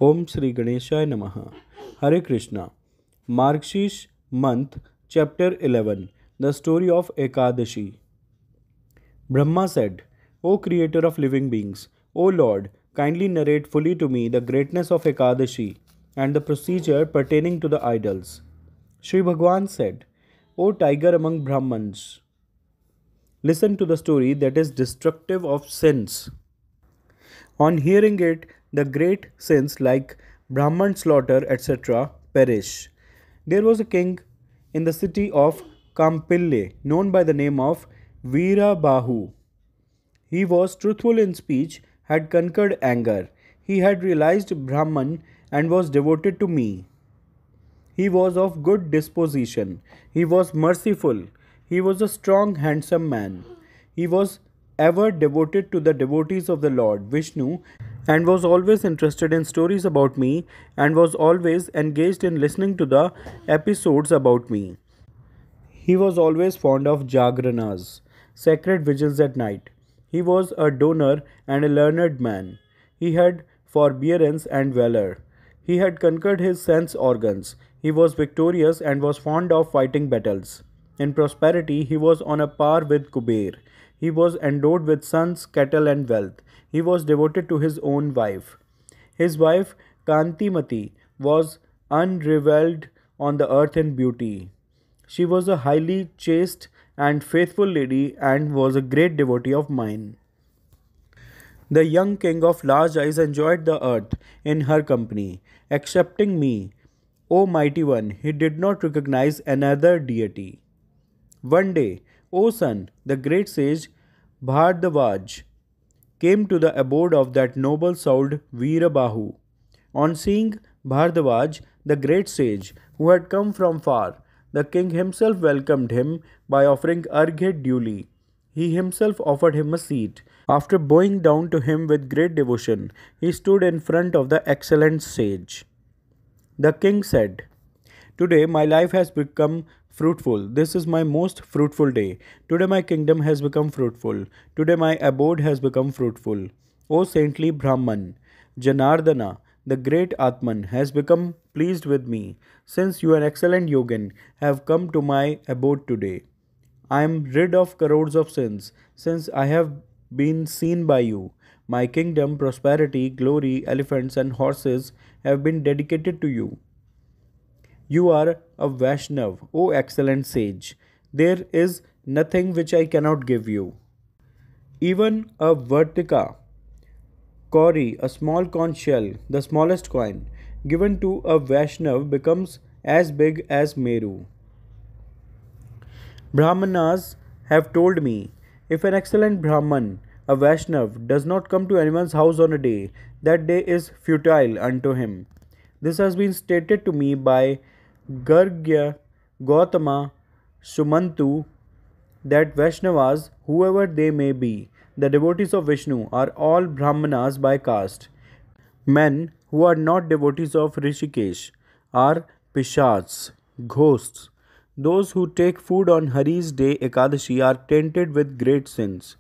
Om Shri Ganeshaya Namaha. Hare Krishna. Markshish month, chapter 11. The story of Ekadashi. Brahma said, O creator of living beings, O Lord, kindly narrate fully to me the greatness of Ekadashi and the procedure pertaining to the idols. Sri Bhagwan said, O tiger among Brahmans, listen to the story that is destructive of sins. On hearing it, the great sins like Brahman slaughter, etc., perish. There was a king in the city of Kampille known by the name of Veerabahu. He was truthful in speech, had conquered anger. He had realized Brahman and was devoted to me. He was of good disposition. He was merciful. He was a strong, handsome man. He was ever devoted to the devotees of the Lord Vishnu and was always interested in stories about me and was always engaged in listening to the episodes about me. He was always fond of jagranas, sacred vigils at night. He was a donor and a learned man. He had forbearance and valor. He had conquered his sense organs. He was victorious and was fond of fighting battles. In prosperity, he was on a par with Kuber. He was endowed with sons, cattle, and wealth. He was devoted to his own wife. His wife, Kantimati, was unrivalled on the earth in beauty. She was a highly chaste and faithful lady and was a great devotee of mine. The young king of large eyes enjoyed the earth in her company. Excepting me, O mighty one, he did not recognize another deity. One day, O son, the great sage Bhardwaj came to the abode of that noble souled Veerabahu. On seeing Bhardwaj, the great sage, who had come from far, the king himself welcomed him by offering arghya duly. He himself offered him a seat. After bowing down to him with great devotion, he stood in front of the excellent sage. The king said, Today my life has become fruitful. This is my most fruitful day. Today my kingdom has become fruitful. Today my abode has become fruitful. O saintly Brahman, Janardana, the great Atman, has become pleased with me, since you, an excellent yogin, have come to my abode today. I am rid of crores of sins, since I have been seen by you. My kingdom, prosperity, glory, elephants, and horses have been dedicated to you. You are a Vaishnav, O excellent sage. There is nothing which I cannot give you. Even a Vartika, Kauri, a small conch shell, the smallest coin, given to a Vaishnav becomes as big as Meru. Brahmanas have told me, if an excellent Brahman, a Vaishnav, does not come to anyone's house on a day, that day is futile unto him. This has been stated to me by Gargya, Gautama, Sumantu, that Vaishnavas, whoever they may be, the devotees of Vishnu, are all Brahmanas by caste. Men who are not devotees of Rishikesh are Pishats, ghosts. Those who take food on Hari's day Ekadashi are tainted with great sins.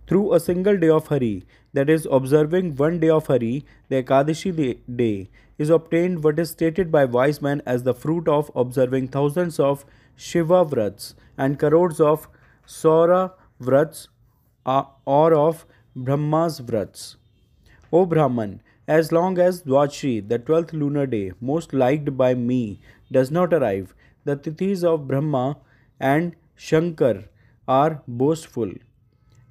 Through a single day of Hari, that is, observing one day of Hari, the Ekadashi day, is obtained what is stated by wise men as the fruit of observing thousands of Shiva Vrats and crores of Saura Vrats or of Brahma's Vrats. O Brahman, as long as Dwachri, the 12th lunar day, most liked by me, does not arrive, the Tithis of Brahma and Shankar are boastful.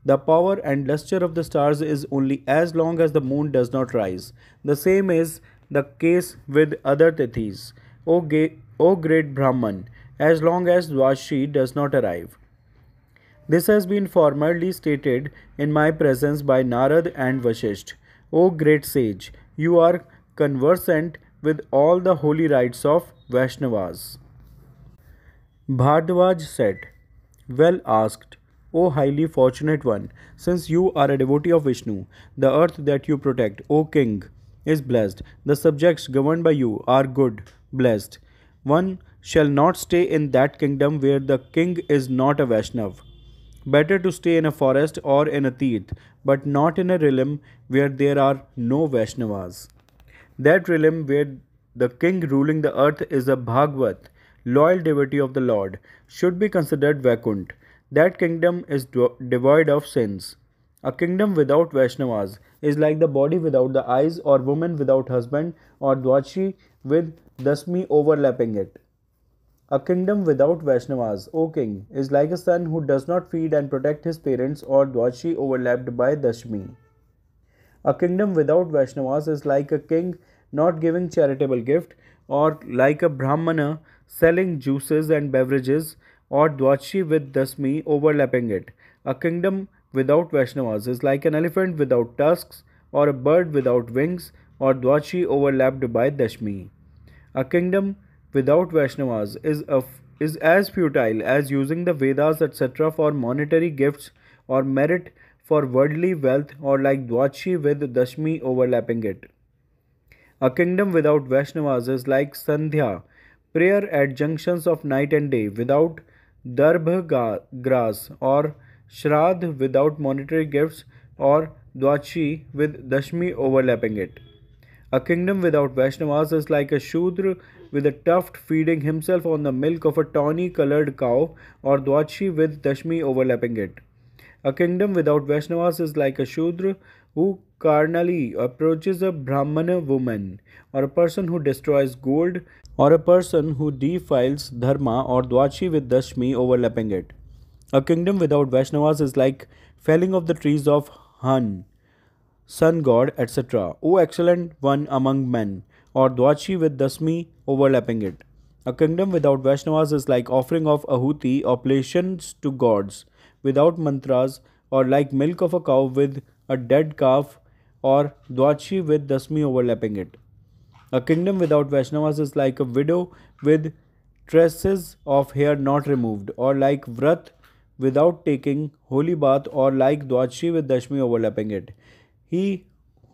The power and lustre of the stars is only as long as the moon does not rise. The same is the case with other Tithis. O great Brahman, as long as Dwachri does not arrive. This has been formally stated in my presence by Narad and Vashisht. O great sage, you are conversant with all the holy rites of Vaishnavas. Bhardwaj said, Well asked, O highly fortunate one, since you are a devotee of Vishnu, the earth that you protect, O king, is blessed. The subjects governed by you are good, blessed. One shall not stay in that kingdom where the king is not a Vaishnav. Better to stay in a forest or in a Tirth, but not in a realm where there are no Vaishnavas. That realm where the king ruling the earth is a Bhagvat, loyal devotee of the Lord, should be considered Vaikunt. That kingdom is devoid of sins. A kingdom without Vaishnavas is like the body without the eyes, or woman without husband, or Dwachi with Dasmi overlapping it. A kingdom without Vaishnavas, O king, is like a son who does not feed and protect his parents, or Dwachi overlapped by Dashmi. A kingdom without Vaishnavas is like a king not giving charitable gift, or like a Brahmana selling juices and beverages, or Dwachi with Dasmi overlapping it. A kingdom without Vaishnavas is like an elephant without tusks, or a bird without wings, or Dwachi overlapped by Dashmi. A kingdom without Vaishnavas is as futile as using the Vedas etc. for monetary gifts or merit for worldly wealth, or like Dwachi with Dashmi overlapping it. A kingdom without Vaishnavas is like Sandhya, prayer at junctions of night and day, without Darbha grass, or Shraddh without monetary gifts, or Dwachi with Dashmi overlapping it. A kingdom without Vaishnavas is like a Shudra with a tuft feeding himself on the milk of a tawny colored cow, or Dwachi with Dashmi overlapping it. A kingdom without Vaishnavas is like a Shudra who carnally approaches a Brahmana woman, or a person who destroys gold, or a person who defiles Dharma, or Dwachi with Dashmi overlapping it. A kingdom without Vaishnavas is like felling of the trees of Han, sun god, etc. O excellent one among men, or Dwachi with Dasmi overlapping it. A kingdom without Vaishnavas is like offering of Ahuti oblations to gods without mantras, or like milk of a cow with a dead calf, or Dwachi with Dasmi overlapping it. A kingdom without Vaishnavas is like a widow with tresses of hair not removed, or like Vrat without taking holy bath, or like Dwachi with Dashmi overlapping it. He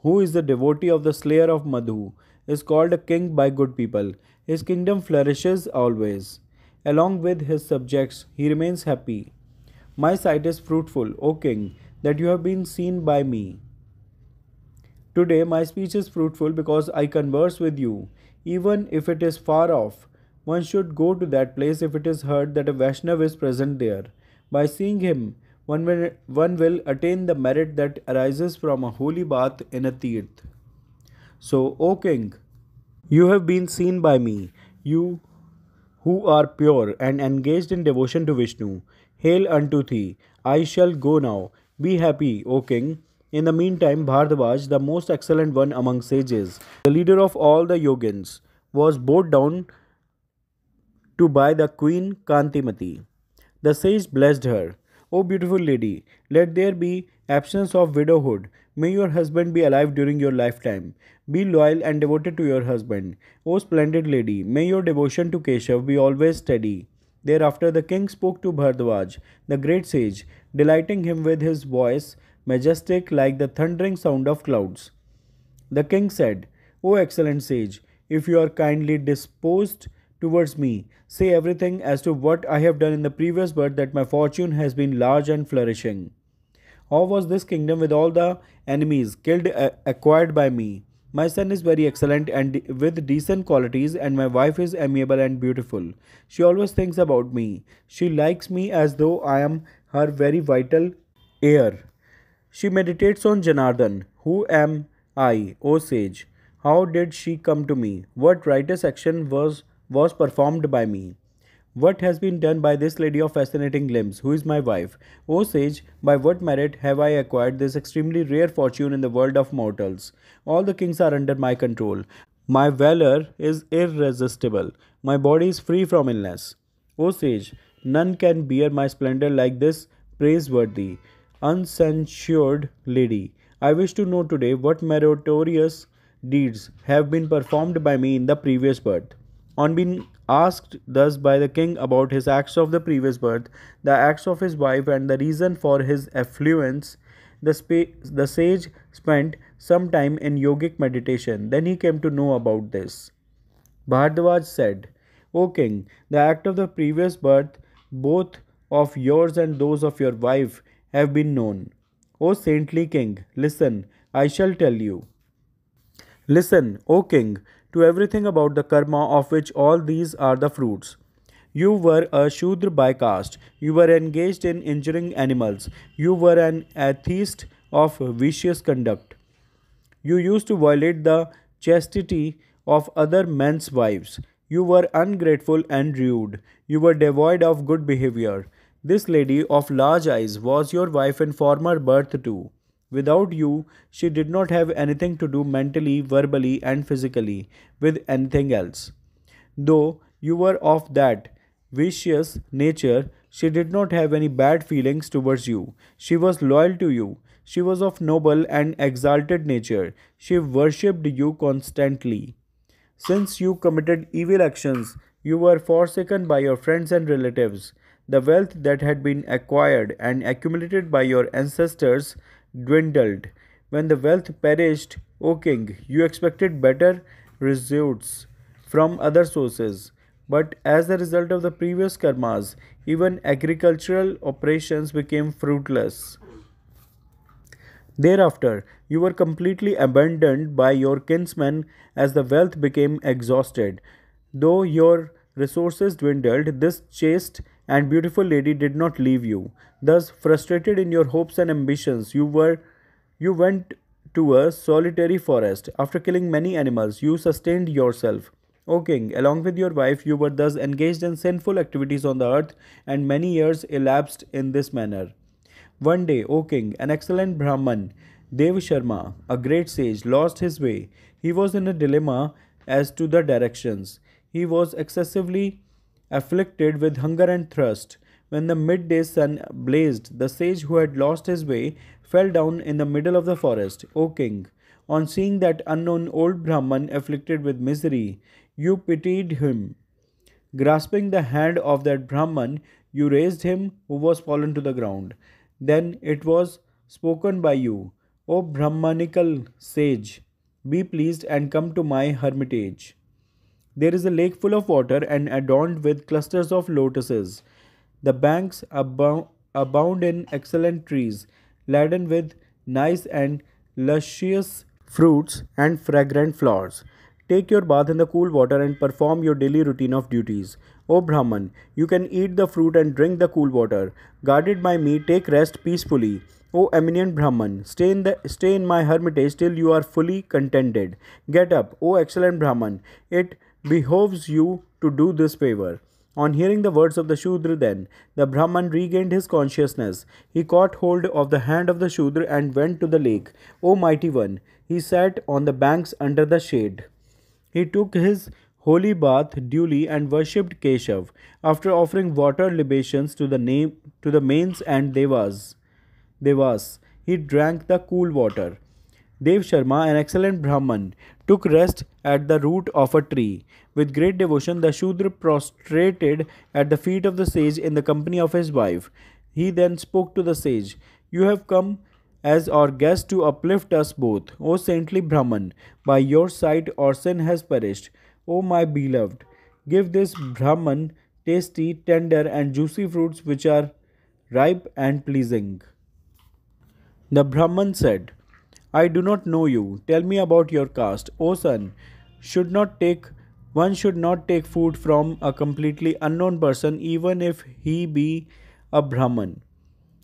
who is the devotee of the slayer of Madhu is called a king by good people. His kingdom flourishes always. Along with his subjects, he remains happy. My sight is fruitful, O king, that you have been seen by me. Today my speech is fruitful because I converse with you, even if it is far off. One should go to that place if it is heard that a Vaishnav is present there. By seeing him, one will attain the merit that arises from a holy bath in a tirth. So, O king, you have been seen by me, you who are pure and engaged in devotion to Vishnu. Hail unto thee! I shall go now. Be happy, O king. In the meantime, Bhardwaj, the most excellent one among sages, the leader of all the yogins, was bowed down to by the queen Kantimati. The sage blessed her. O beautiful lady, let there be absence of widowhood. May your husband be alive during your lifetime. Be loyal and devoted to your husband. O splendid lady, may your devotion to Keshav be always steady. Thereafter the king spoke to Bhardwaj, the great sage, delighting him with his voice, majestic like the thundering sound of clouds. The king said, O excellent sage, if you are kindly disposed towards me, say everything as to what I have done in the previous birth, that my fortune has been large and flourishing. How was this kingdom with all the enemies killed acquired by me? My son is very excellent and with decent qualities, and my wife is amiable and beautiful. She always thinks about me. She likes me as though I am her very vital heir. She meditates on Janardhan. Who am I, O sage? How did she come to me? What righteous action was performed by me? What has been done by this lady of fascinating limbs, who is my wife? O sage, by what merit have I acquired this extremely rare fortune in the world of mortals? All the kings are under my control. My valor is irresistible. My body is free from illness. O sage, none can bear my splendor like this praiseworthy, uncensured lady. I wish to know today what meritorious deeds have been performed by me in the previous birth. On being asked thus by the king about his acts of the previous birth, the acts of his wife, and the reason for his affluence, the sage spent some time in yogic meditation. Then he came to know about this. Bhardwaj said, O king, the act of the previous birth, both of yours and those of your wife, have been known. O saintly king, listen, I shall tell you. Listen, O king, to everything about the karma of which all these are the fruits. You were a Shudra by caste. You were engaged in injuring animals. You were an atheist of vicious conduct. You used to violate the chastity of other men's wives. You were ungrateful and rude. You were devoid of good behavior. This lady of large eyes was your wife in former birth too. Without you, she did not have anything to do mentally, verbally, and physically with anything else. Though you were of that vicious nature, she did not have any bad feelings towards you. She was loyal to you. She was of noble and exalted nature. She worshipped you constantly. Since you committed evil actions, you were forsaken by your friends and relatives. The wealth that had been acquired and accumulated by your ancestors dwindled. When the wealth perished, O king, you expected better results from other sources. But as a result of the previous karmas, even agricultural operations became fruitless. Thereafter, you were completely abandoned by your kinsmen as the wealth became exhausted. Though your resources dwindled, this chaste and beautiful lady did not leave you. Thus, frustrated in your hopes and ambitions, you went to a solitary forest. After killing many animals, you sustained yourself. O king, along with your wife, you were thus engaged in sinful activities on the earth, and many years elapsed in this manner. One day, O king, an excellent Brahman, Dev Sharma, a great sage, lost his way. He was in a dilemma as to the directions. He was excessively afflicted with hunger and thirst. When the midday sun blazed, the sage who had lost his way fell down in the middle of the forest. O king, on seeing that unknown old Brahman afflicted with misery, you pitied him. Grasping the hand of that Brahman, you raised him who was fallen to the ground. Then it was spoken by you, O Brahmanical sage, be pleased and come to my hermitage. There is a lake full of water and adorned with clusters of lotuses. The banks abound in excellent trees, laden with nice and luscious fruits and fragrant flowers. Take your bath in the cool water and perform your daily routine of duties. O Brahman, you can eat the fruit and drink the cool water. Guarded by me, take rest peacefully. O eminent Brahman, stay in my hermitage till you are fully contented. Get up, O excellent Brahman. It behoves you to do this favor. On hearing the words of the Shudra, then the Brahman regained his consciousness. He caught hold of the hand of the Shudra and went to the lake. O mighty one, he sat on the banks under the shade. He took his holy bath duly and worshipped Keshav. After offering water libations to the mains and devas, he drank the cool water. Dev Sharma, an excellent Brahman, took rest at the root of a tree. With great devotion, the Shudra prostrated at the feet of the sage in the company of his wife. He then spoke to the sage, You have come as our guest to uplift us both. O saintly Brahman, by your sight our sin has perished. O my beloved, give this Brahman tasty, tender, and juicy fruits which are ripe and pleasing. The Brahman said, I do not know you. Tell me about your caste. O son, should not take one should not take food from a completely unknown person even if he be a Brahman.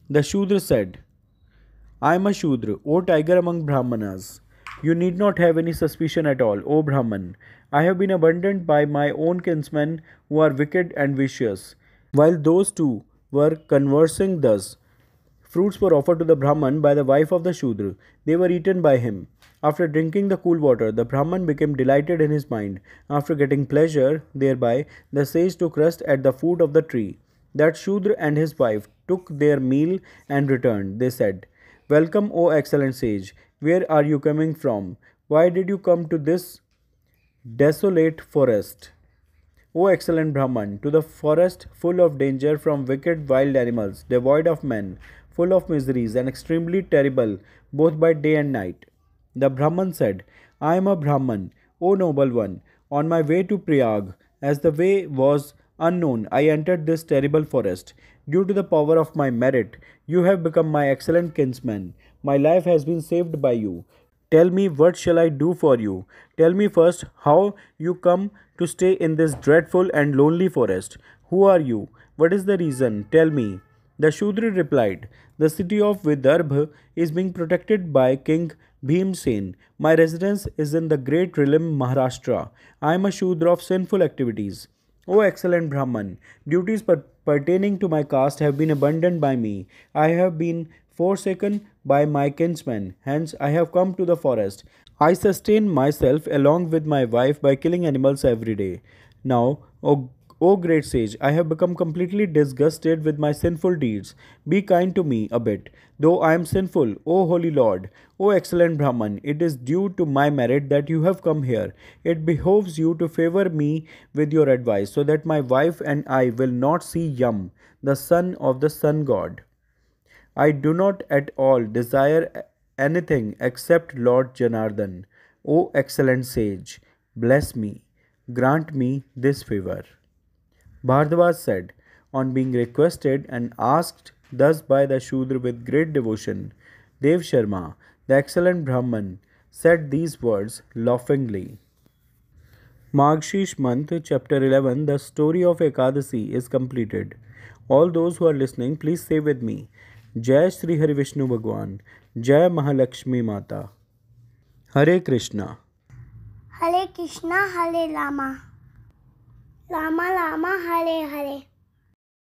The Shudra said, I am a Shudra, O tiger among Brahmanas. You need not have any suspicion at all, O Brahman. I have been abandoned by my own kinsmen who are wicked and vicious. While those two were conversing thus, fruits were offered to the Brahman by the wife of the Shudra. They were eaten by him. After drinking the cool water, the Brahman became delighted in his mind. After getting pleasure thereby, the sage took rest at the foot of the tree. That Shudra and his wife took their meal and returned. They said, Welcome, O excellent sage. Where are you coming from? Why did you come to this desolate forest? O excellent Brahman, to the forest full of danger from wicked wild animals, devoid of men, full of miseries, and extremely terrible, both by day and night. The Brahman said, I am a Brahman, O noble one. On my way to Prayag, as the way was unknown, I entered this terrible forest. Due to the power of my merit, you have become my excellent kinsman. My life has been saved by you. Tell me, what shall I do for you? Tell me first how you come to stay in this dreadful and lonely forest. Who are you? What is the reason? Tell me. The Shudra replied, the city of Vidarbha is being protected by King Bhimsen. My residence is in the great realm Maharashtra. I am a Shudra of sinful activities. O excellent Brahman, duties pertaining to my caste have been abandoned by me. I have been forsaken by my kinsmen, hence I have come to the forest. I sustain myself along with my wife by killing animals every day. Now, O great sage, I have become completely disgusted with my sinful deeds. Be kind to me a bit, though I am sinful, O holy Lord. O excellent Brahman, it is due to my merit that you have come here. It behoves you to favor me with your advice, so that my wife and I will not see Yam, the son of the sun god. I do not at all desire anything except Lord Janardhan. O excellent sage, bless me, grant me this favor. Bhardwaj said, on being requested and asked thus by the Shudra with great devotion, Dev Sharma, the excellent Brahman, said these words laughingly. Margshish month, chapter 11, the story of Ekadasi is completed. All those who are listening, please say with me, Jai Sri Hari Vishnu Bhagwan, Jai Mahalakshmi Mata. Hare Krishna. Hare Krishna, Hare Rama, Rama Rama, Hare Hare.